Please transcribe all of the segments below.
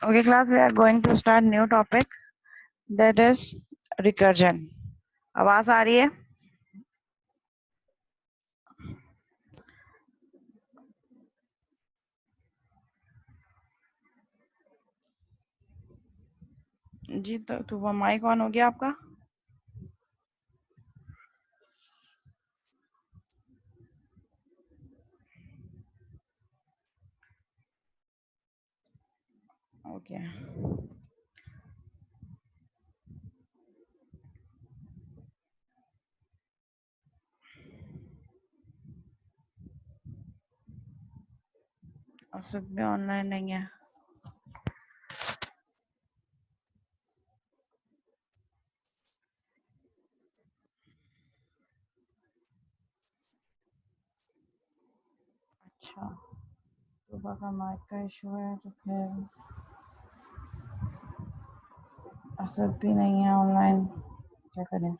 Okay, class, we are going to start new topic that is recursion. आवाज आ रही है? जी, तो वो माइक ऑन हो गया आपका? ओके, असद भी ऑनलाइन नहीं है। अच्छा, सुबह का माइक का इशू है तो फिर असद भी नहीं है ऑनलाइन, क्या करें?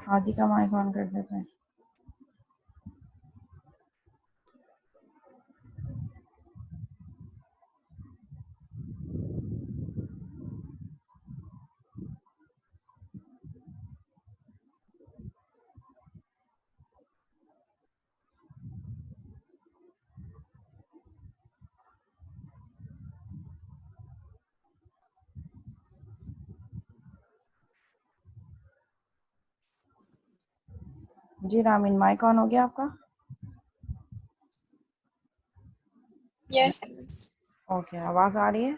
हादी का माइक ऑन कर देते हैं। जी रामीन, माइक ऑन हो गया आपका? Yes. ओके, आवाज आ रही है?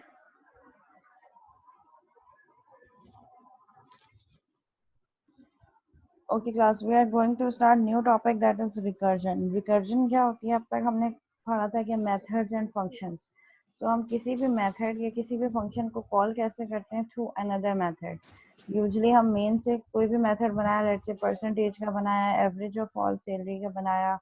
Okay class, we are going to start new topic that is recursion. Recursion क्या होती है? अब तक हमने पढ़ा था कि मेथड्स एंड फंक्शंस। तो हम किसी भी मेथड या किसी भी फंक्शन को कॉल कैसे करते हैं? Through another method. यूजुअली हम मेन से कोई भी मेथड बनाया, लेट्स से परसेंटेज का बनाया, एवरेज ऑफ ऑल सैलरी का बनाया,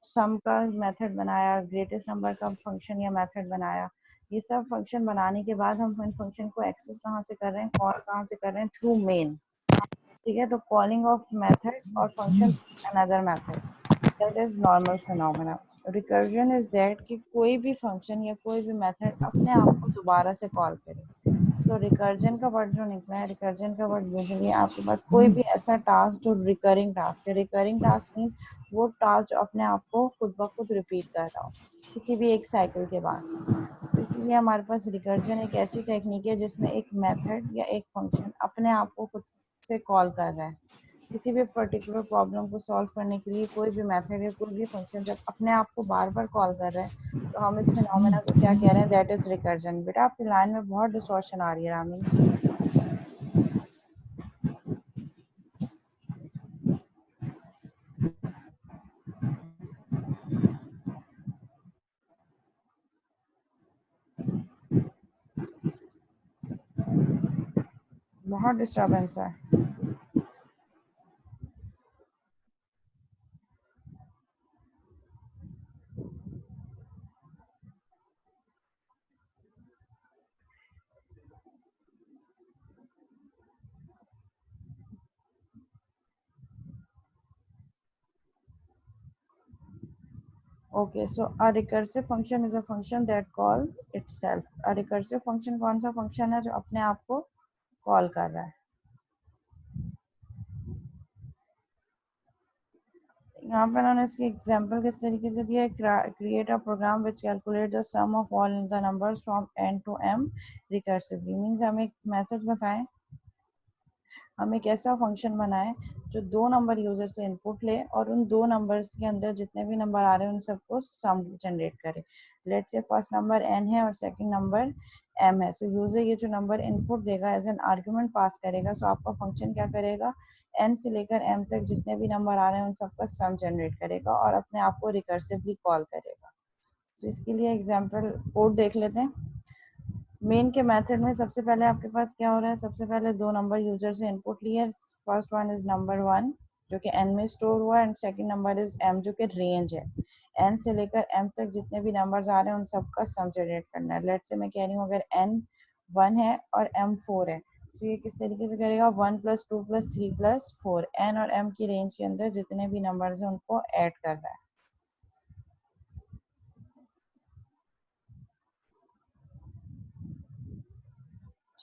सम का मेथड बनाया, ग्रेटेस्ट नंबर का फंक्शन या मेथड बनाया। ये सब फंक्शन बनाने के बाद हम इन फंक्शन को एक्सेस कहाँ से कर रहे हैं, कॉल कहाँ से कर रहे हैं? Through main. ठीक है, तो कॉलिंग ऑफ मेथड और function another method, that is normal phenomena. Recursion is that कि कोई भी फंक्शन या कोई भी मेथड अपने आप को दोबारा से कॉल करे। तो रिकर्जन का वर्ड जो निकला है, रिकर्जन का वर्ड यूजुअली आपके पास कोई भी ऐसा टास्क जो रिकरिंग टास्क है। रिकरिंग टास्क मीन्स वो टास्क जो अपने आप को खुद ब खुद रिपीट कर रहा हो किसी भी एक साइकिल के बाद। तो इसीलिए हमारे पास रिकर्जन एक ऐसी टेक्निक है जिसमें एक मेथड या एक फंक्शन अपने आप को खुद से कॉल कर रहा है। किसी भी पर्टिकुलर प्रॉब्लम को सॉल्व करने के लिए कोई भी मेथड या कोई भी फंक्शन जब अपने आप को बार बार कॉल कर रहा है, तो हम इस फिनोमेना को क्या कह रहे हैं? That is recursion. बेटा आपकी लाइन में बहुत डिस्टॉर्शन आ रही है रामी। बहुत डिस्टर्बेंस है। Okay, so a recursive function is a function that call itself. A recursive function कौन सा फंक्शन है जो अपने आप को कॉल कर रहा है? यहाँ पे उन्होंने इसकी एग्जांपल किस तरीके से दिया है? Create a program which calculate the sum of all the numbers from n to m recursively. Means हम एक मेथड बताएं, हम एक ऐसा फंक्शन बनाएं जो दो नंबर यूजर से इनपुट ले और उन दो नंबर्स के अंदर जितने भी नंबर आ रहे हैं उन सबको सम जनरेट करे। Let's say first number n है और सेकंड नंबर m है। सो यूजर ये जो नंबर इनपुट देगा एज एन आर्गुमेंट पास करेगा। सो आपका फंक्शन क्या करेगा? n से लेकर m तक जितने भी नंबर आ रहे हैं उन सबका सम जनरेट करेगा और अपने आप को रिकर्सिवली कॉल करेगा। तो इसके लिए एग्जांपल कोड देख लेते हैं। मेन के मेथड में सबसे पहले आपके पास क्या हो रहा है? सबसे पहले दो नंबर यूजर से इनपुट लिए। फर्स्ट वन इज नंबर 1 जो कि n में स्टोर हुआ है and second number is m जो कि रेंज है। n से लेकर m तक जितने भी नंबर्स आ रहे हैं उन सबका सम जनरेट करना है। लेट्स से मैं कह रही हूँ अगर n 1 है और m 4 है, तो ये किस तरीके से करेगा? 1 + 2 + 3 + 4 n और m की रेंज के अंदर जितने भी नंबर्स हैं उनको ऐड कर रहा है।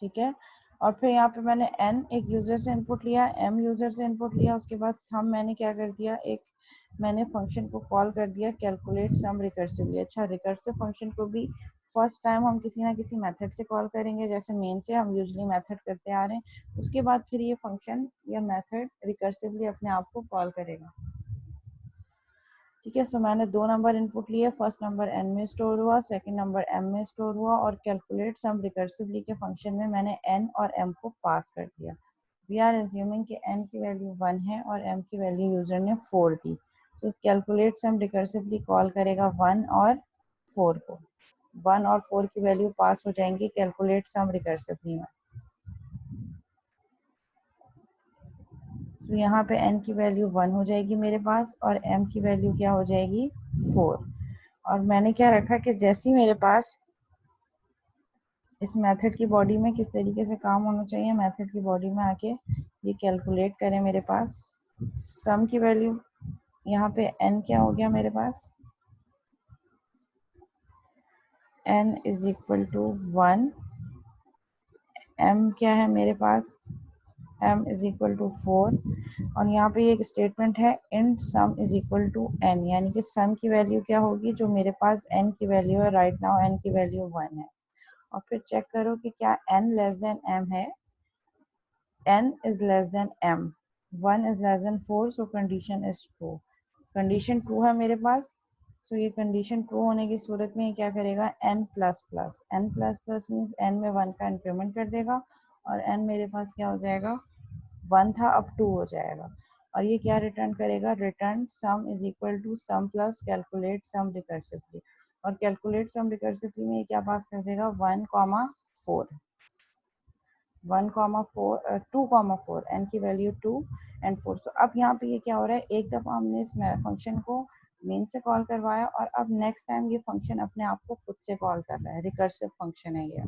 ठीक है। और फिर यहाँ पे मैंने n एक यूजर से इनपुट लिया, m यूजर से इनपुट लिया, उसके बाद सम मैंने क्या कर दिया, एक मैंने फंक्शन को कॉल कर दिया कैलकुलेट सम रिकर्सिवली। अच्छा, रिकर्सिव फंक्शन को भी फर्स्ट टाइम हम किसी ना किसी मेथड से कॉल करेंगे, जैसे मेन से हम यूजुअली मेथड करते आ रहे हैं, उसके बाद फिर ये फंक्शन या मेथड रिकर्सिवली अपने आप को कॉल करेगा। ठीक है। सो मैंने दो नंबर इनपुट लिए, फर्स्ट नंबर n में स्टोर हुआ, सेकंड नंबर m में स्टोर हुआ, और कैलकुलेट सम रिकर्सिवली के फंक्शन में मैंने n और m को पास कर दिया। वी आर एज्यूमिंग कि n की वैल्यू 1 है और m की वैल्यू यूजर ने 4 दी, तो कैलकुलेट सम रिकर्सिवली कॉल करेगा 1 और 4 को। 1 और 4 की वैल्यू पास हो जाएंगी कैलकुलेट सम रिकर्सिवली में। तो यहाँ पे n की वैल्यू 1 हो जाएगी मेरे पास और m की वैल्यू क्या हो जाएगी 4। और मैंने क्या रखा कि जैसे ही मेरे पास इस मेथड की बॉडी में किस तरीके से काम होना चाहिए, मेथड की बॉडी में आके ये कैलकुलेट करें मेरे पास सम की वैल्यू। यहाँ पे n क्या हो गया मेरे पास, n is equal to 1, m क्या है मेरे पास, m इज इक्वल टू 4, और यहाँ पे एक स्टेटमेंट है int sum is equal to n, यानी कि सम की वैल्यू क्या होगी, जो मेरे पास n की वैल्यू है राइट नाउ, n की वैल्यू 1 है। और फिर चेक करो कि क्या n लेस देन m है, n is less than m, 1 is less than 4, so condition is true। Condition true है मेरे पास, तो ये कंडीशन ट्रू होने की सूरत में क्या करेगा, n plus plus, n plus plus means n में 1 का इंक्रीमेंट कर देगा, और n मेरे पास क्या हो जाएगा, 1 था अब 2 हो जाएगा। और ये क्या रिटर्न करेगा, return sum is equal to sum plus calculate sum recursively. और कैलकुलेट सम रिकर्सिवली में ये क्या पास कर देगा, 1,4, 1,4 2,4, n की वैल्यू 2 एंड 4। सो अब यहाँ पे ये क्या हो रहा है, एक दफ़ा हमने इस फंक्शन को मेन से कॉल करवाया और अब नेक्स्ट टाइम ये फंक्शन अपने आप को खुद से कॉल कर रहा है। रिकर्सिव फंक्शन है ये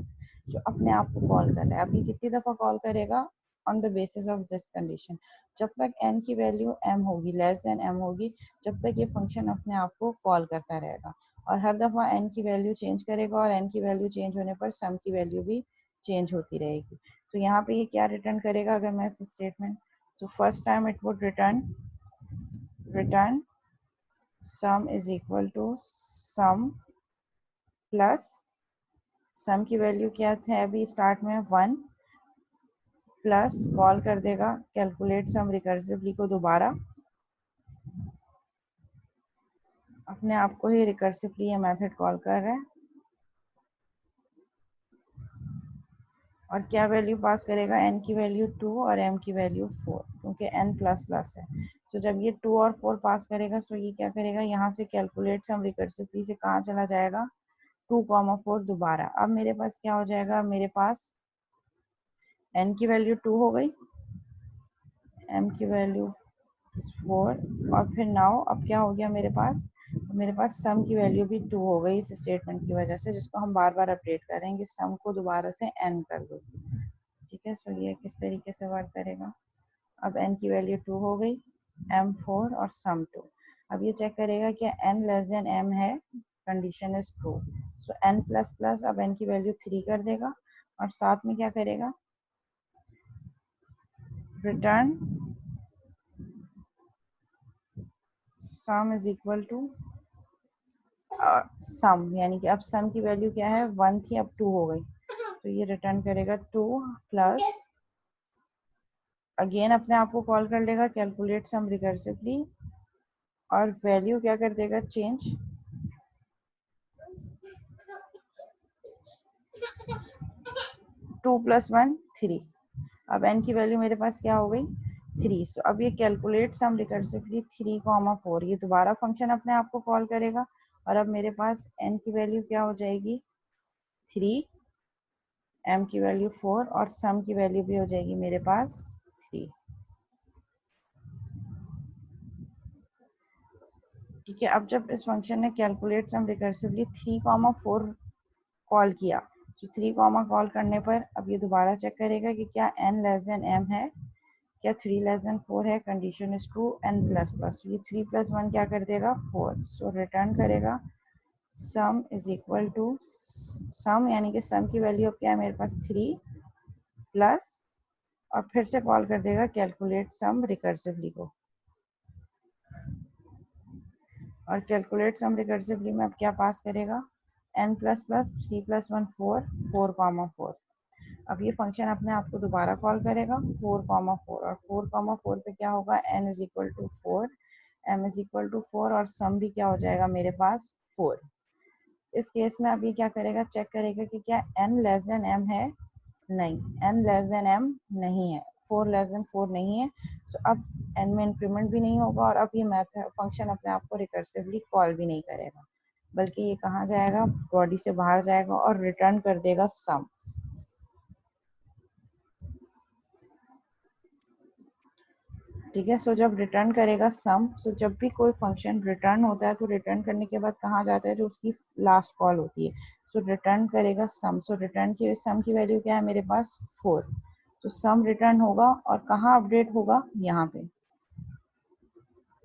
जो अपने आप को कॉल कर रहा है। अब ये कितनी दफ़ा कॉल करेगा, on the basis of this condition, जब तक n की वैल्यू m होगी, लेस देन m होगी, जब तक ये फंक्शन अपने आप को कॉल करता रहेगा। और हर दफ़ा n की वैल्यू चेंज करेगा और n की वैल्यू चेंज होने पर सम की वैल्यू भी चेंज होती रहेगी। तो यहाँ पे ये क्या रिटर्न करेगा, अगर मैं इस स्टेटमेंट, तो first time it would return sum is equal to sum plus, sum की वैल्यू क्या है अभी स्टार्ट में 1, प्लस कॉल कर देगा कैलकुलेट सम रिकर्सिवली को दोबारा, अपने आप को ही रिकर्सिवली ये मेथड कॉल कर रहा है, और क्या वैल्यू पास करेगा, n की वैल्यू 2 और m की वैल्यू 4, क्योंकि n प्लस प्लस है। तो जब ये 2 और 4 पास करेगा तो ये क्या करेगा, यहाँ से कैलकुलेट सम रिकर्सिवली से कहाँ चला जाएगा, 2,4 दोबारा। अब मेरे पास क्या हो जाएगा, मेरे पास n की वैल्यू 2 हो गई, m की वैल्यू 4, और फिर नाउ अब क्या हो गया मेरे पास सम की वैल्यू भी 2 हो गई इस स्टेटमेंट की वजह से, जिसको हम बार बार अपडेट करेंगे, सम को दोबारा से n कर दो। ठीक है। सो ये किस तरीके से वर्क करेगा, अब n की वैल्यू 2 हो गई, m 4 और सम 2। अब ये चेक करेगा कि n लेस देन m है, condition is true, so n plus plus अब n की वैल्यू 3 कर देगा, और साथ में क्या करेगा, return sum is equal to sum, यानी कि अब सम की वैल्यू क्या है, 1 थी अब 2 हो गई, तो ये रिटर्न करेगा 2 प्लस, अगेन अपने आप को कॉल कर लेगा कैलकुलेट सम रिकर्सिवली, और वैल्यू क्या कर देगा, चेंज, 2 + 1 3। अब n की वैल्यू मेरे पास क्या हो गई, 3। सो अब ये कैलकुलेट सम रिकर्सिवली 3,4, ये दोबारा फंक्शन अपने आप को कॉल करेगा, और अब मेरे पास n की वैल्यू क्या हो जाएगी, 3, m की वैल्यू 4, और सम की वैल्यू भी हो जाएगी मेरे पास 3। ठीक है। अब जब इस फंक्शन ने कैलकुलेट सम रिकर्सिवली 3,4 कॉल किया, तो 3, कॉल करने पर अब ये दोबारा चेक करेगा कि क्या n लेस देन m है, क्या 3 लेस देन 4 है, condition is true, n plus plus, ये 3 + 1 क्या कर देगा, 4। सो रिटर्न करेगा सम इज इक्वल टू सम, यानी कि सम की वैल्यू अब क्या है मेरे पास 3, प्लस और फिर से कॉल कर देगा कैलकुलेट सम रिकर्सिवली को, और कैलकुलेट सम रिकर्सिवली में अब क्या पास करेगा, n प्लस प्लस 3+1 4 4,4। अब ये फंक्शन अपने आप को दोबारा कॉल करेगा 4,4, और 4,4 पे क्या होगा, n is equal to 4, m is equal to 4, और सम भी क्या हो जाएगा मेरे पास 4। इस केस में अब ये क्या करेगा, चेक करेगा कि क्या n लेस देन m है, नहीं, n लेस देन m नहीं है, 4 लेस देन 4 नहीं है। सो अब n में इंक्रीमेंट भी नहीं होगा, और अब ये मेथड फंक्शन अपने आप को रिकर्सिवली कॉल भी नहीं करेगा, बल्कि ये कहाँ जाएगा, बॉडी से बाहर जाएगा और रिटर्न कर देगा सम। ठीक है, सो जब रिटर्न करेगा सम, सो जब भी कोई फंक्शन रिटर्न होता है तो रिटर्न करने के बाद कहाँ जाता है, जो उसकी लास्ट कॉल होती है, सो रिटर्न करेगा सम। सो रिटर्न की सम की वैल्यू क्या है मेरे पास 4, तो सम रिटर्न होगा और कहाँ अपडेट होगा, यहाँ पे,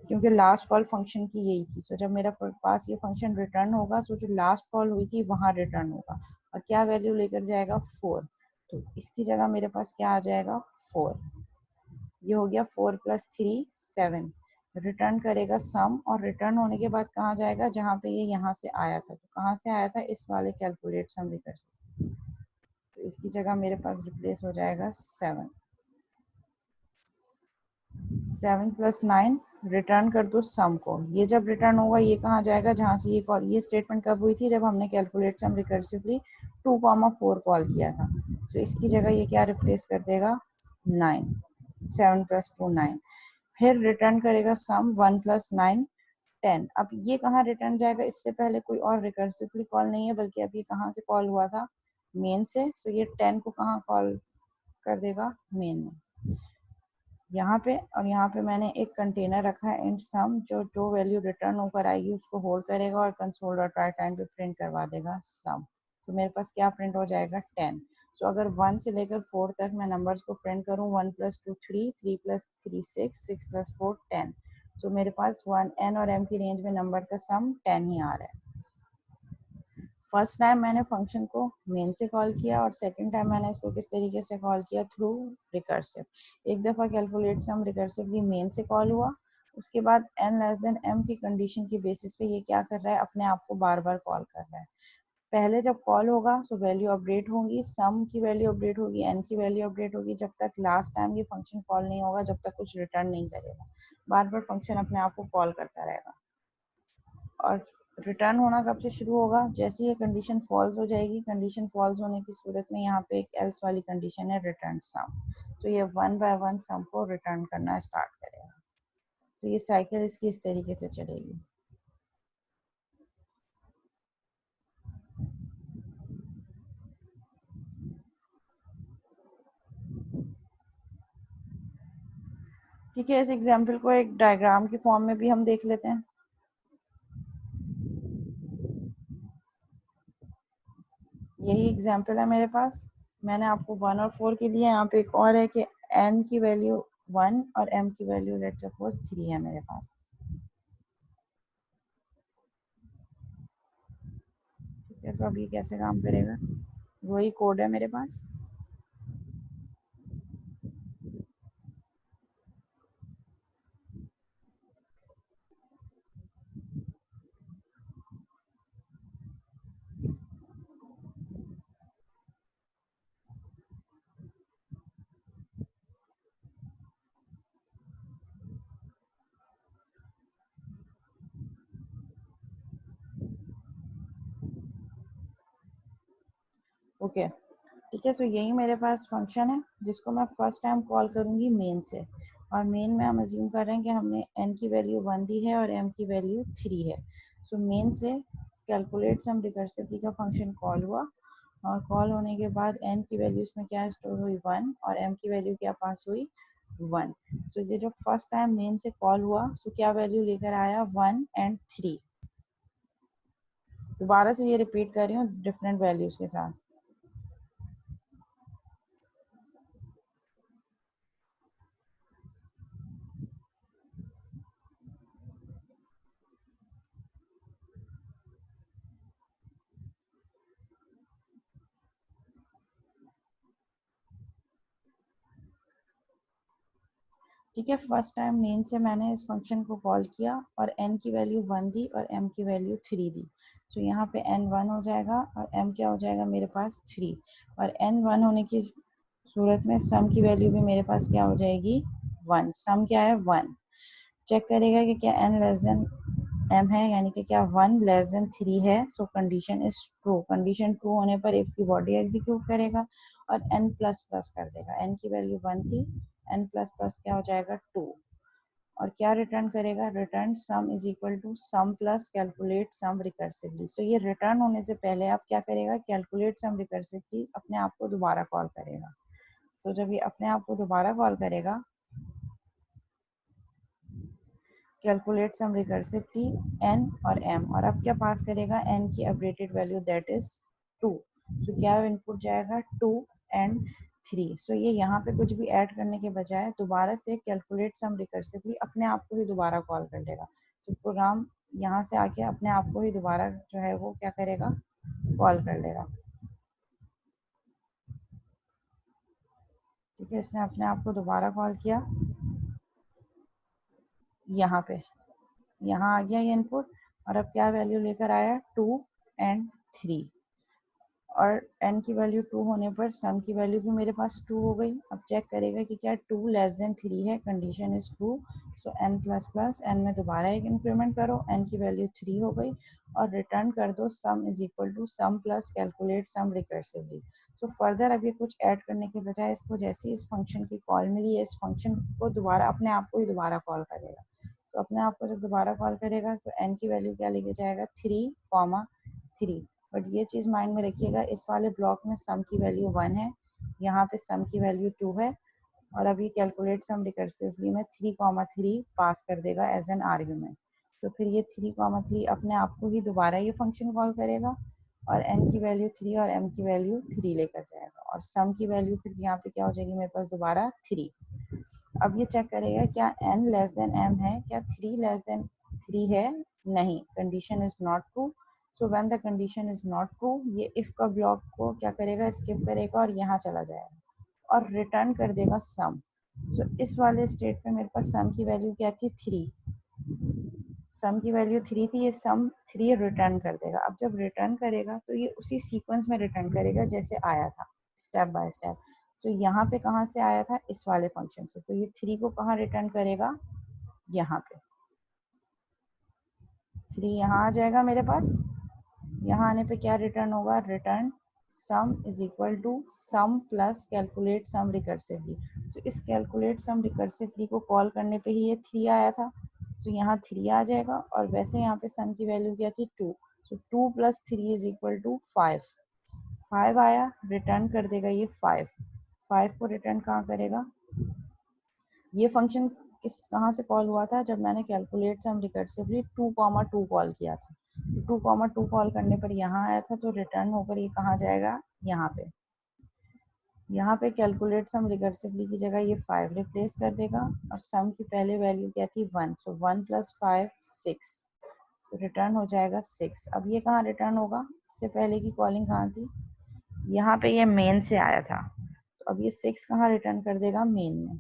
क्योंकि लास्ट कॉल फंक्शन की यही थी। सो जब मेरा पास ये फंक्शन रिटर्न होगा, सो जो लास्ट कॉल हुई थी वहाँ रिटर्न होगा, और क्या वैल्यू लेकर जाएगा 4, तो इसकी जगह मेरे पास क्या आ जाएगा 4। ये हो गया 4 प्लस 3 7। रिटर्न करेगा सम, और रिटर्न होने के बाद कहाँ जाएगा, जहाँ पे ये यहाँ से आया था, तो कहाँ से आया था, इस वाले कैलकुलेट सम रिकर्सिव, तो इसकी जगह मेरे पास रिप्लेस हो जाएगा 7। 7 प्लस 9, रिटर्न कर दो सम को, ये जब रिटर्न होगा ये कहाँ जाएगा, जहाँ से ये कॉल, ये स्टेटमेंट कब हुई थी, जब हमने कैलकुलेट सम रिकर्सिवली 2,4 कॉल किया था। तो इसकी जगह ये क्या रिप्लेस कर देगा 9, 7 प्लस 2 9। फिर रिटर्न करेगा सम 1 प्लस 9 10। अब ये कहाँ रिटर्न जाएगा, इससे पहले कोई और रिकर्सिवली कॉल नहीं है, बल्कि अब ये कहाँ से कॉल हुआ था, मेन से। सो ये 10 को कहाँ कॉल कर देगा, मेन में, यहाँ पे। और यहाँ पे मैंने एक कंटेनर रखा है इंट सम, जो जो वैल्यू रिटर्न होकर आएगी उसको होल्ड करेगा और कंसोल डॉट राइट टाइम पे प्रिंट करवा देगा सम। तो मेरे पास क्या प्रिंट हो जाएगा 10। तो अगर 1 से लेकर 4 तक मैं नंबर्स को प्रिंट करूँ, 1 प्लस 2 3, 3 प्लस 3 6, 6 प्लस 4 10। तो मेरे पास 1 n और m की रेंज में नंबर का सम 10 ही आ रहा है। फर्स्ट टाइम मैंने फंक्शन को मेन से कॉल किया, और सेकंड टाइम मैंने इसको किस तरीके से कॉल किया, थ्रू रिकर्सिव। एक दफ़ा कैलकुलेट सम रिकर्सिवली मेन से कॉल हुआ, उसके बाद n लेस देन m की कंडीशन की बेसिस पे ये क्या कर रहा है, अपने आप को बार बार कॉल कर रहा है। पहले जब कॉल होगा तो वैल्यू अपडेट होगी, सम की वैल्यू अपडेट होगी, n की वैल्यू अपडेट होगी, जब तक लास्ट टाइम ये फंक्शन कॉल नहीं होगा, जब तक कुछ रिटर्न नहीं करेगा। बार बार फंक्शन अपने आप को कॉल करता रहेगा। और रिटर्न होना कब से शुरू होगा, जैसे ये कंडीशन फॉल्स हो जाएगी। कंडीशन फॉल्स होने की सूरत में यहाँ पे एक एल्स वाली कंडीशन है, रिटर्न सम। तो ये 1 बाय 1 सम को रिटर्न करना स्टार्ट करेगा। तो ये साइकिल इसकी इस तरीके से चलेगी। ठीक है, इस एग्जाम्पल को एक डायग्राम की फॉर्म में भी हम देख लेते हैं। यही एग्जाम्पल है मेरे पास, मैंने आपको 1 और 4 के दिए। यहाँ पे एक और है कि n की वैल्यू 1 और m की वैल्यू लेट्स सपोज 3 है मेरे पास। ठीक है, तो अब ये कैसे काम करेगा, वही कोड है मेरे पास। ओके, ठीक है, सो यही मेरे पास फंक्शन है जिसको मैं फर्स्ट टाइम कॉल करूंगी मेन से। और मेन में हम अज्यूम कर रहे हैं कि हमने n की वैल्यू 1 दी है और m की वैल्यू 3 है। सो मेन से कैलकुलेट सम रिकर्सिवली का फंक्शन कॉल हुआ, और कॉल होने के बाद n की वैल्यू इसमें क्या स्टोर हुई 1, और m की वैल्यू क्या पास हुई 1। सो ये जो फर्स्ट टाइम मेन से कॉल हुआ, सो क्या वैल्यू लेकर आया 1 एंड 3। दोबारा से ये रिपीट कर रही हूँ डिफरेंट वैल्यूज के साथ। ठीक है, फर्स्ट टाइम मेन से मैंने इस फंक्शन को कॉल किया और n की वैल्यू 1 दी और m की वैल्यू 3 दी। तो यहाँ पे n 1 हो जाएगा और m क्या हो जाएगा मेरे पास 3, और n 1 होने की सूरत में सम की वैल्यू भी मेरे पास क्या हो जाएगी 1। सम क्या है 1। चेक करेगा कि क्या n लेस देन m है, यानी कि क्या 1 लेस देन 3 है। सो condition is true. Condition true होने पर इफ की बॉडी एग्जीक्यूट करेगा और n प्लस प्लस कर देगा। n की वैल्यू 1 थी, n प्लस प्लस क्या हो जाएगा 2, और क्या रिटर्न करेगा, return sum is equal to sum plus calculate sum recursively. So ये रिटर्न होने से पहले आप क्या करेगा, कैलकुलेट सम रिकर्सिवली अपने आप को दोबारा कॉल करेगा। तो जब ये अपने आप को दोबारा कॉल करेगा, कैलकुलेट सम रिकर्सिवली n और m, और अब क्या पास करेगा, n की अपडेटेड वैल्यू दैट इज 2। सो क्या इनपुट जाएगा 2 एंड 3। सो ये यहाँ पे कुछ भी ऐड करने के बजाय दोबारा से कैलकुलेट सम रिकर्सिवली अपने आप को ही दोबारा कॉल कर लेगा। तो प्रोग्राम यहाँ से आके अपने आप को ही दोबारा जो है वो क्या करेगा, कॉल कर लेगा। ठीक है, इसने अपने आप को दोबारा कॉल किया, यहाँ पे यहाँ आ गया ये इनपुट, और अब क्या वैल्यू लेकर आया 2 एंड 3, और n की वैल्यू 2 होने पर सम की वैल्यू भी मेरे पास 2 हो गई। अब चेक करेगा कि क्या 2 लेस देन 3 है, condition is true. So n plus plus n में दोबारा एक इंक्रीमेंट करो, n की वैल्यू 3 हो गई, और रिटर्न कर दो sum is equal to sum plus calculate sum recursively. So further अब ये कुछ ऐड करने के बजाय इसको जैसे ही इस फंक्शन की कॉल मिली है, इस फंक्शन को दोबारा अपने आप को ही दोबारा कॉल करेगा। तो अपने आप को जब दोबारा कॉल करेगा तो n की वैल्यू क्या लेके जाएगा 3, 3। बट ये चीज़ माइंड में रखिएगा, इस वाले ब्लॉक में सम की वैल्यू 1 है, यहाँ पे सम की वैल्यू 2 है, और अभी कैलकुलेट सम रिकर्सिवली में 3, 3 पास कर देगा एज एन आर्ग्यूमेंट। तो फिर ये 3, 3 अपने आप को ही दोबारा ये फंक्शन कॉल करेगा, और n की वैल्यू 3 और m की वैल्यू 3 लेकर जाएगा, और सम की वैल्यू फिर यहाँ पे क्या हो जाएगी मेरे पास दोबारा 3। अब ये चेक करेगा क्या n लेस देन m है, क्या 3 लेस देन 3 है, नहीं, condition is not true. So when the condition is not true, ये इफ का ब्लॉक को क्या करेगा, स्किप करेगा और यहाँ चला जाएगा और रिटर्न कर देगा सम। सो इस वाले स्टेट में मेरे पास सम की वैल्यू क्या थी 3, सम की वैल्यू 3 थी, ये सम 3 रिटर्न कर देगा। अब जब रिटर्न करेगा तो ये उसी सीक्वेंस में रिटर्न करेगा जैसे आया था, स्टेप बाय स्टेप। तो यहाँ पे कहाँ से आया था, इस वाले फंक्शन से, तो ये 3 को कहाँ रिटर्न करेगा, यहाँ पे 3 यहाँ आ जाएगा मेरे पास। यहाँ आने पे क्या रिटर्न होगा, return sum is equal to sum plus calculate sum recursively. तो इस कैलकुलेट सम रिकर्सिवली को कॉल करने पे ही ये 3 आया था, तो यहाँ 3 आ जाएगा, और वैसे यहाँ पे सम की वैल्यू क्या थी 2, सो 2 प्लस 3 इज इक्वल टू 5। 5 आया, रिटर्न कर देगा ये 5। 5 को रिटर्न कहाँ करेगा, ये फंक्शन किस कहाँ से कॉल हुआ था, जब मैंने कैलकुलेट सम रिकर्सिवली 2, 2 कॉल किया था। 2, 2 कॉल करने पर यहाँ आया था, तो रिटर्न होकर ये कहाँ जाएगा, यहाँ पे कैलकुलेट सम रिकर्सिवली की जगह ये 5 रिप्लेस कर देगा, और सम की पहले वैल्यू क्या थी 1, सो 1 प्लस 5 6, तो रिटर्न हो जाएगा 6। अब ये कहाँ रिटर्न होगा, इससे पहले की कॉलिंग कहाँ थी, यहाँ पे ये मेन से आया था, तो अब ये 6 कहाँ रिटर्न कर देगा, मेन में,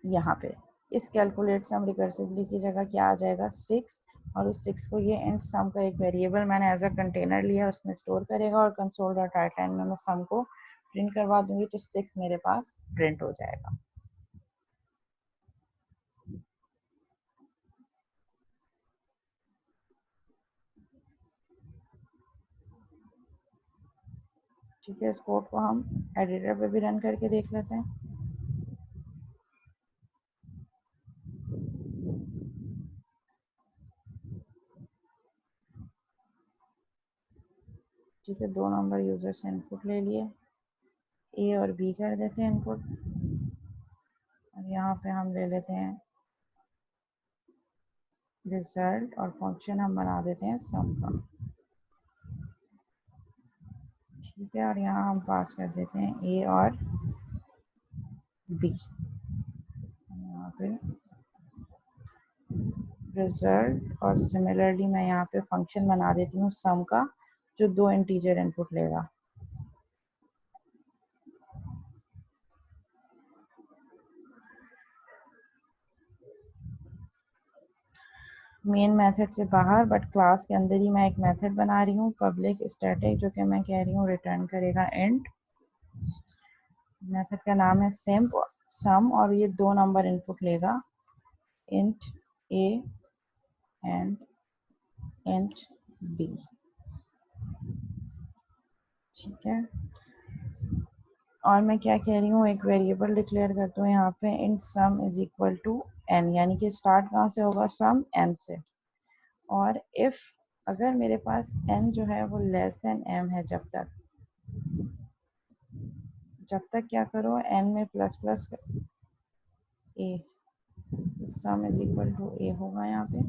यहाँ पे इस कैलकुलेट सम रिकर्सिवली की जगह क्या आ जाएगा 6, और उस 6 को ये एंड सम का एक वेरिएबल मैंने एज अ कंटेनर लिया, उसमें स्टोर करेगा, और कंसोल डॉट राइट में मैं सम को प्रिंट करवा दूंगी, तो 6 मेरे पास प्रिंट हो जाएगा। ठीक है, इस कोड को हम एडिटर पे भी रन करके देख लेते हैं। ठीक है, 2 नंबर यूजर से इनपुट ले लिए, ए और बी कर देते हैं इनपुट, और यहाँ पे हम ले लेते हैं रिजल्ट, और फंक्शन हम बना देते हैं सम का। ठीक है, और यहाँ हम पास कर देते हैं ए और बी, यहाँ पे रिजल्ट, और सिमिलरली मैं यहाँ पे फंक्शन बना देती हूँ सम का, जो 2 इंटीजर इनपुट लेगा। मेन मेथड से बाहर, बट क्लास के अंदर ही मैं एक मेथड बना रही हूँ पब्लिक स्टैटिक, जो कि मैं कह रही हूँ रिटर्न करेगा इंट। मेथड का नाम है सम और ये 2 नंबर इनपुट लेगा, int a and int b. ठीक है, और मैं क्या कह रही हूँ, एक वेरिएबल डिक्लेयर करती हूँ यहाँ पे, int sum is equal to n, यानी कि स्टार्ट कहाँ से होगा, सम एन से। और इफ अगर मेरे पास n जो है वो लेस देन m है, जब तक क्या करो, n में plus plus a, sum is equal to a होगा यहाँ पे।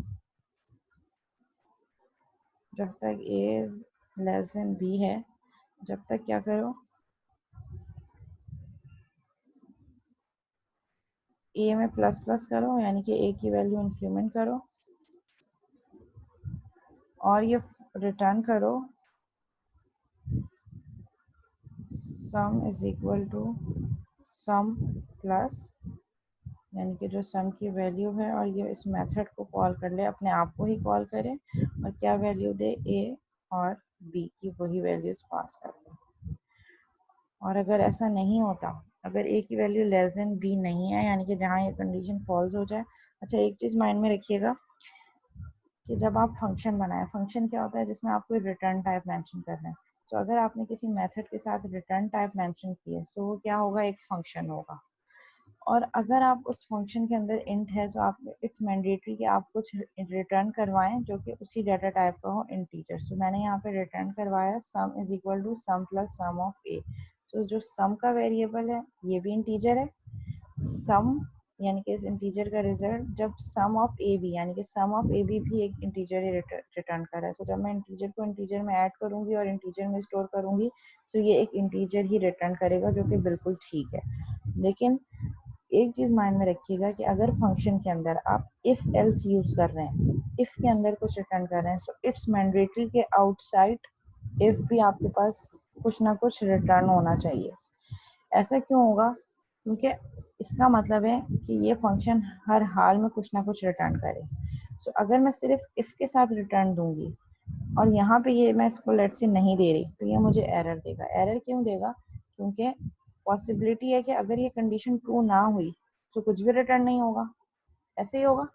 जब तक a लेस देन b है, जब तक क्या करो, a में प्लस प्लस करो, यानी कि a की वैल्यू इंक्रीमेंट करो, और ये रिटर्न करो sum is equal to sum plus, यानी कि जो सम की वैल्यू है, और ये इस मेथड को कॉल कर ले, अपने आप को ही कॉल करे, और क्या वैल्यू दे, a और b की वही वैल्यूज पास कर दे। और अगर ऐसा नहीं होता, अगर a की वैल्यू लेस देन b नहीं है, यानी कि जहाँ ये कंडीशन फॉल्स हो जाए। अच्छा, एक चीज़ माइंड में रखिएगा कि जब आप फंक्शन बनाए, फंक्शन क्या होता है, जिसमें आप कोई रिटर्न टाइप मेंशन कर रहे हैं। तो अगर आपने किसी मेथड के साथ रिटर्न टाइप मेंशन किया है, तो वो क्या होगा, एक फंक्शन होगा। और अगर आप उस फंक्शन के अंदर इंट है, तो आप इट्स मैंडेटरी कि आप कुछ रिटर्न करवाएं जो कि उसी डाटा टाइप का हो, इंटीजर। सो मैंने यहाँ पे रिटर्न करवाया sum is equal to sum plus sum of a. So जो सम का वेरिएबल है ये भी इंटीजर है, सम यानी कि इस इंटीजर का रिजल्ट, जब सम ऑफ ए बी, यानी कि सम ऑफ ए बी भी एक इंटीजर ही रिटर्न कर रहा है। सो जब मैं इंटीजर को इंटीजर में ऐड करूंगी और इंटीजर में स्टोर करूंगी, तो ये एक इंटीजर ही रिटर्न करेगा, जो कि बिल्कुल ठीक है। लेकिन एक चीज माइंड में रखिएगा कि अगर फंक्शन के अंदर आप इफ एल्स यूज कर रहे हैं, इफ के अंदर कुछ रिटर्न कर रहे हैं, सो इट्स मैंडेटरी के आउटसाइड इफ भी आपके पास कुछ ना कुछ रिटर्न होना चाहिए। ऐसा क्यों होगा, क्योंकि इसका मतलब है कि ये फंक्शन हर हाल में कुछ ना कुछ रिटर्न करे। सो अगर मैं सिर्फ इफ के साथ रिटर्न दूंगी और यहाँ पे ये मैं इसको लेट से नहीं दे रही, तो ये मुझे एरर देगा। एरर क्यों देगा, क्योंकि पॉसिबिलिटी है कि अगर ये कंडीशन ट्रू ना हुई तो कुछ भी रिटर्न नहीं होगा, ऐसे ही होगा।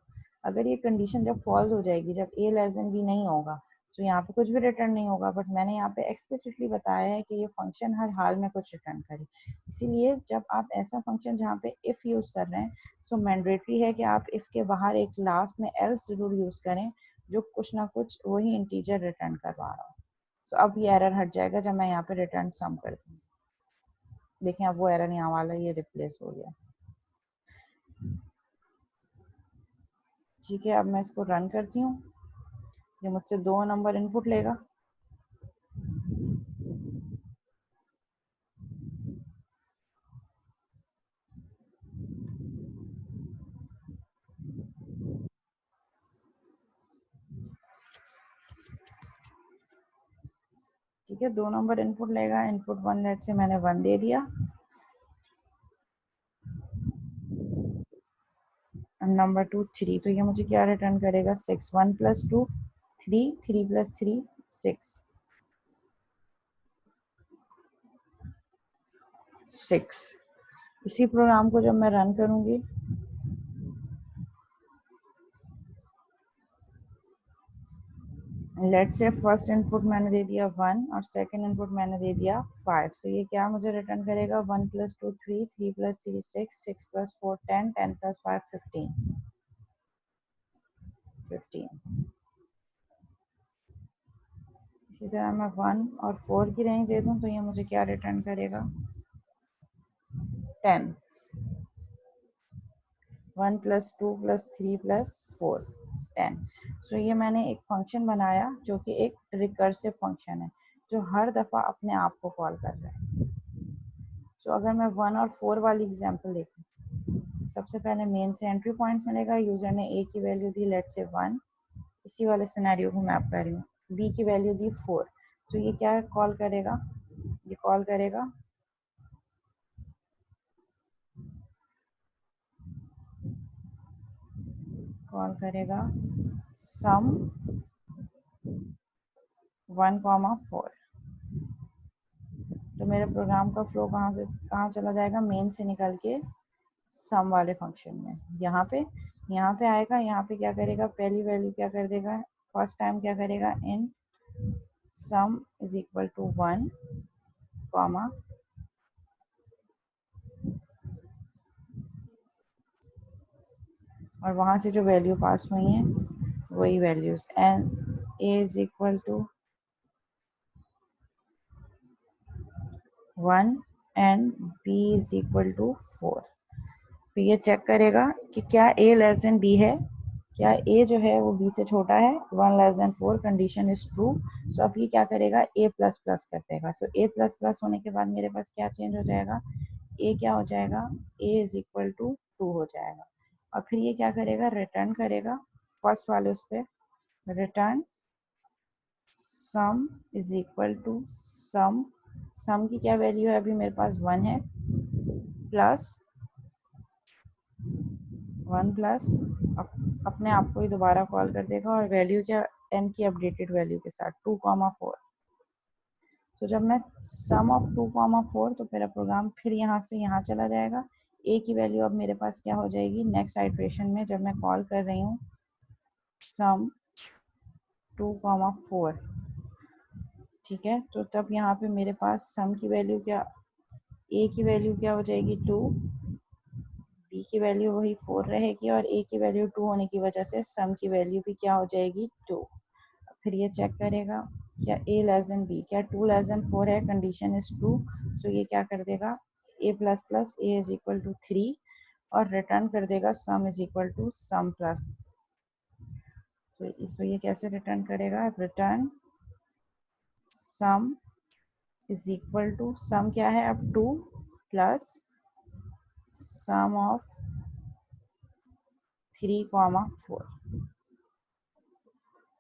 अगर ये कंडीशन जब फॉल्स हो जाएगी, जब a लेस देन b नहीं होगा, तो यहाँ पे कुछ भी रिटर्न नहीं होगा। बट मैंने यहाँ पे एक्सप्लिसिटली बताया है कि ये फंक्शन हर हाल में कुछ रिटर्न करे। इसीलिए जब आप ऐसा फंक्शन जहाँ पे इफ यूज कर रहे हैं, सो मैंडेटरी है कि आप इफ के बाहर एक लास्ट में एल्स जरूर यूज करें, जो कुछ ना कुछ वही इंटीजर रिटर्न करवा रहा हो। सो अब ये एरर हट जाएगा जब मैं यहाँ पे रिटर्न सम करती हूँ। देखें, अब वो एरर यहाँ वाला ये रिप्लेस हो गया। ठीक है, अब मैं इसको रन करती हूँ। ये मुझसे 2 नंबर इनपुट लेगा, ठीक है, 2 नंबर इनपुट लेगा। इनपुट 1 लेट से मैंने 1 दे दिया, नंबर 2 3, तो ये मुझे क्या रिटर्न करेगा, 6। 1 प्लस 2 3, 3 प्लस 3 6। इसी प्रोग्राम को जब मैं रन करूंगी, लेट से फर्स्ट इनपुट मैंने दे दिया 1 और सेकंड इनपुट मैंने दे दिया 5। तो ये क्या मुझे रिटर्न करेगा, 1 प्लस 2 3, 3 प्लस 3 6, 6 प्लस 4 10, 10 प्लस 5 15। इसी तरह मैं 1 और 4 की रेंज दे दूं, तो ये मुझे क्या रिटर्न करेगा, 10। 1 प्लस 2 प्लस 3 प्लस 4 10। सो ये मैंने एक फंक्शन बनाया जो कि एक रिकर्सिव फंक्शन है, जो हर दफ़ा अपने आप को कॉल कर रहा है। सो अगर मैं 1 और 4 वाली एग्जांपल देखूं, सबसे पहले मेन से एंट्री पॉइंट मिलेगा, यूजर ने a की वैल्यू दी लेट से 1, इसी वाले सिनेरियो को मैं आप कर रही हूँ, b की वैल्यू दी 4। सो ये क्या कॉल करेगा, ये कॉल करेगा कॉल करेगा सम 1,4। तो मेरे प्रोग्राम का फ्लो कहाँ चला जाएगा, मेन से निकल के सम वाले फंक्शन में। यहाँ पे आएगा, यहाँ पे क्या करेगा, पहली वैल्यू क्या कर देगा, फर्स्ट टाइम क्या करेगा, in sum is equal to 1 comma और वहां से जो वैल्यू पास हुई है वही values, and a is equal to 1 and b is equal to 4। तो ये चेक करेगा कि क्या a लेस देन b है, क्या a जो है वो b से छोटा है, 1 less than 4, condition is true. So अब ये क्या करेगा, a प्लस प्लस कर देगा। सो a प्लस प्लस होने के बाद मेरे पास क्या चेंज हो जाएगा, a क्या हो जाएगा, a इज इक्वल टू 2 हो जाएगा। और फिर ये क्या करेगा, रिटर्न करेगा फर्स्ट वाले उस पर, return sum is equal to sum, sum की क्या वैल्यू है, अभी मेरे पास 1 है, प्लस 1 प्लस अपने आप को ही दोबारा कॉल कर देगा और वैल्यू क्या, n की अपडेटेड वैल्यू के साथ 2,4। तो जब मैं सम ऑफ 2,4, तो मेरा प्रोग्राम फिर यहाँ से यहाँ चला जाएगा। a की वैल्यू अब मेरे पास क्या हो जाएगी, नेक्स्ट आइट्रेशन में जब मैं कॉल कर रही हूँ सम 2,4, ठीक है, तो तब यहाँ पे मेरे पास सम की वैल्यू क्या, a की वैल्यू क्या हो जाएगी 2, b की वैल्यू वही 4 रहेगी और a की वैल्यू 2 होने की वजह से सम की वैल्यू भी क्या हो जाएगी 2। फिर ये चेक करेगा क्या a लेस देन b, क्या 2 लेस देन 4 है, कंडीशन इज ट्रू। सो ये क्या कर देगा, a plus plus a is equal to 3 और रिटर्न कर देगा sum is equal to sum plus. So ये कैसे रिटर्न करेगा, return sum is equal to, sum क्या है अब 2 प्लस सम ऑफ 3,4।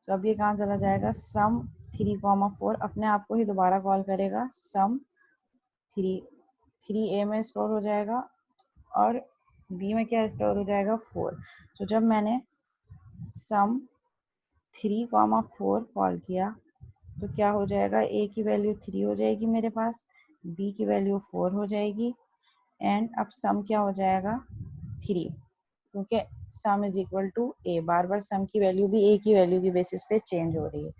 तो अब ये कहाँ चला जाएगा, सम 3,4 अपने आप को ही दोबारा कॉल करेगा, सम 3 a में स्टोर हो जाएगा और b में क्या स्टोर हो जाएगा 4। तो जब मैंने सम 3,4 कॉल किया तो क्या हो जाएगा, a की वैल्यू 3 हो जाएगी मेरे पास, b की वैल्यू 4 हो जाएगी एंड अब सम क्या हो जाएगा 3, क्योंकि sum is equal to a, बार बार सम की वैल्यू भी a की वैल्यू की बेसिस पे चेंज हो रही है।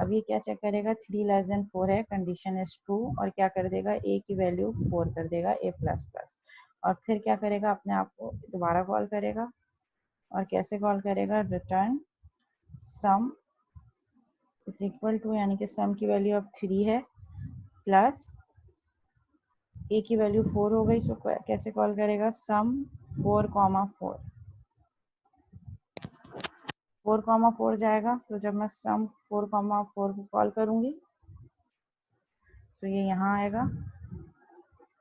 अब ये क्या चेक करेगा, 3 लेस देन 4 है, कंडीशन इज ट्रू और क्या कर देगा, a की वैल्यू 4 कर देगा, a प्लस प्लस, और फिर क्या करेगा, अपने आप को दोबारा कॉल करेगा और कैसे कॉल करेगा, return sum is equal to, यानी कि सम की वैल्यू अब 3 है प्लस a की वैल्यू 4 हो गई। सो कैसे कॉल करेगा, सम 4,4, 4,4 जाएगा। तो जब मैं सम 4,4 को कॉल करूंगी तो ये यहाँ आएगा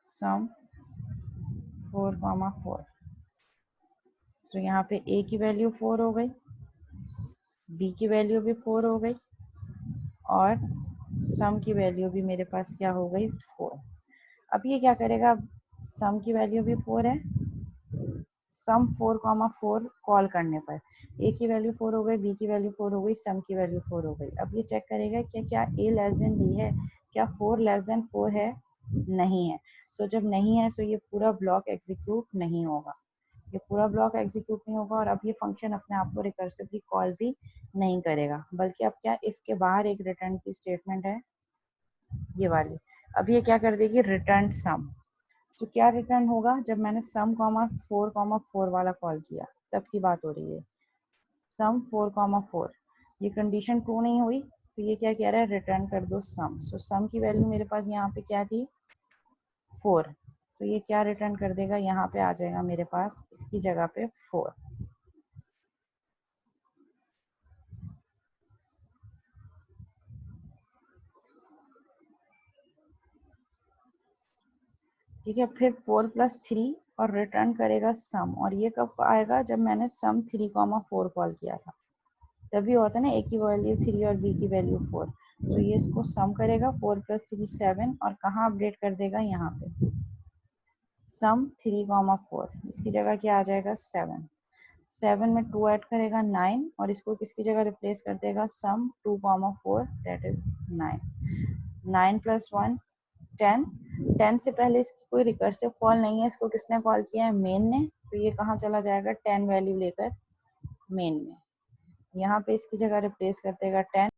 सम 4,4। तो यहाँ पे a की वैल्यू 4 हो गई, b की वैल्यू भी 4 हो गई और सम की वैल्यू भी मेरे पास क्या हो गई 4। अब ये क्या करेगा, अब सम की वैल्यू भी 4 है, सम 4,4 कॉल करने पर a की वैल्यू 4 हो गई, b की वैल्यू 4 हो गई, सम की वैल्यू 4 हो गई। अब ये चेक करेगा कि क्या a लेस देन b है, क्या 4 लेस देन 4 है, नहीं है। सो जब नहीं है तो ये पूरा ब्लॉक एग्जीक्यूट नहीं होगा, ये पूरा ब्लॉक एग्जीक्यूट नहीं होगा और अब ये फंक्शन अपने आप को रिकर्सिवली कॉल भी नहीं करेगा, बल्कि अब क्या, इफ के बाहर एक रिटर्न की स्टेटमेंट है ये वाली, अब ये क्या कर देगी, रिटर्न सम। तो क्या रिटर्न होगा, जब मैंने सम 4,4 वाला कॉल किया तब की बात हो रही है, सम 4,4, ये कंडीशन ट्रू नहीं हुई तो ये क्या कह रहा है, रिटर्न कर दो सम। सो सम की वैल्यू मेरे पास यहाँ पे क्या थी 4, तो ये क्या रिटर्न कर देगा, यहाँ पे आ जाएगा मेरे पास इसकी जगह पे 4। ठीक है, फिर 4 प्लस 3 और रिटर्न करेगा सम, और ये कब आएगा, जब मैंने सम 3,4 कॉल किया था तभी होता है ना, a की वैल्यू 3 और b की वैल्यू 4। तो ये इसको सम करेगा, 4 प्लस 3 7 और कहाँ अपडेट कर देगा, यहाँ पे सम 3,4, इसकी जगह क्या आ जाएगा 7। 7 में 2 ऐड करेगा 9 और इसको किसकी जगह रिप्लेस कर देगा सम 2, 4 दैट इज 9। 9 + 1 10। 10 से पहले इसकी कोई रिकर्सिव कॉल नहीं है, इसको किसने कॉल किया है मेन ने, तो ये कहाँ चला जाएगा 10 वैल्यू लेकर मेन में। यहाँ पे इसकी जगह रिप्लेस कर देगा 10।